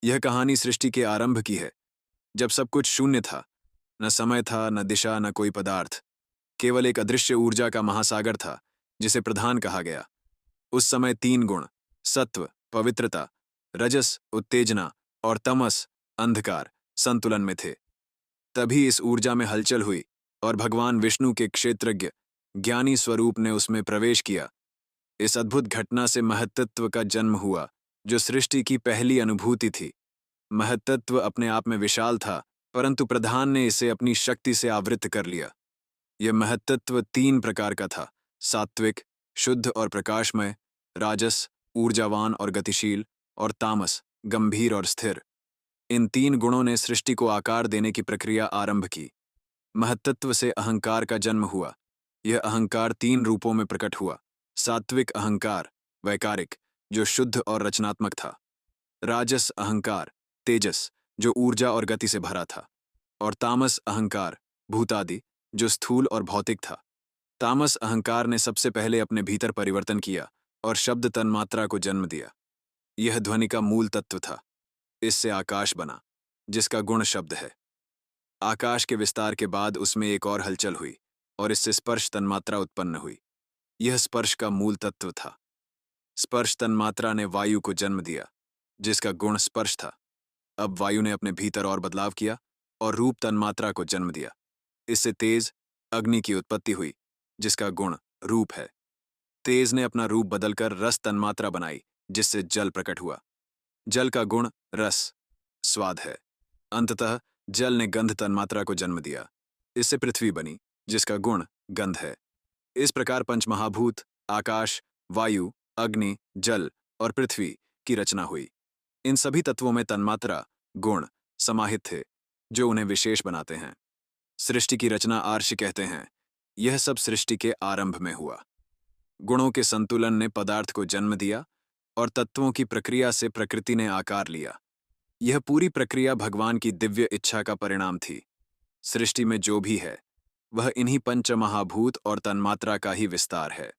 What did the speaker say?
यह कहानी सृष्टि के आरंभ की है, जब सब कुछ शून्य था। न समय था, न दिशा, न कोई पदार्थ। केवल एक अदृश्य ऊर्जा का महासागर था, जिसे प्रधान कहा गया। उस समय तीन गुण, सत्व पवित्रता, रजस उत्तेजना और तमस अंधकार, संतुलन में थे। तभी इस ऊर्जा में हलचल हुई और भगवान विष्णु के क्षेत्रज्ञ ज्ञानी स्वरूप ने उसमें प्रवेश किया। इस अद्भुत घटना से महत्त्व का जन्म हुआ, जो सृष्टि की पहली अनुभूति थी। महत्त्व अपने आप में विशाल था, परंतु प्रधान ने इसे अपनी शक्ति से आवृत कर लिया। यह महत्त्व तीन प्रकार का था: सात्विक, शुद्ध और प्रकाशमय; राजस, ऊर्जावान और गतिशील; और तामस, गंभीर और स्थिर। इन तीन गुणों ने सृष्टि को आकार देने की प्रक्रिया आरंभ की। महत्त्व से अहंकार का जन्म हुआ। यह अहंकार तीन रूपों में प्रकट हुआ: सात्विक अहंकार, वैकारिक, जो शुद्ध और रचनात्मक था; राजस अहंकार, तेजस, जो ऊर्जा और गति से भरा था; और तामस अहंकार, भूतादि, जो स्थूल और भौतिक था। तामस अहंकार ने सबसे पहले अपने भीतर परिवर्तन किया और शब्द तन्मात्रा को जन्म दिया। यह ध्वनि का मूल तत्व था। इससे आकाश बना, जिसका गुण शब्द है। आकाश के विस्तार के बाद उसमें एक और हलचल हुई और इससे स्पर्श तन्मात्रा उत्पन्न हुई। यह स्पर्श का मूल तत्व था। स्पर्श तन्मात्रा ने वायु को जन्म दिया, जिसका गुण स्पर्श था। अब वायु ने अपने भीतर और बदलाव किया और रूप तन्मात्रा को जन्म दिया। इससे तेज, अग्नि की उत्पत्ति हुई, जिसका गुण रूप है। तेज ने अपना रूप बदलकर रस तन्मात्रा बनाई, जिससे जल प्रकट हुआ। जल का गुण रस, स्वाद है। अंततः जल ने गंध तन्मात्रा को जन्म दिया। इससे पृथ्वी बनी, जिसका गुण गंध है। इस प्रकार पंचमहाभूत, आकाश, वायु, अग्नि, जल और पृथ्वी की रचना हुई। इन सभी तत्वों में तन्मात्रा, गुण समाहित थे, जो उन्हें विशेष बनाते हैं। सृष्टि की रचना आर्ष कहते हैं। यह सब सृष्टि के आरंभ में हुआ। गुणों के संतुलन ने पदार्थ को जन्म दिया और तत्वों की प्रक्रिया से प्रकृति ने आकार लिया। यह पूरी प्रक्रिया भगवान की दिव्य इच्छा का परिणाम थी। सृष्टि में जो भी है, वह इन्हीं पंचमहाभूत और तन्मात्रा का ही विस्तार है।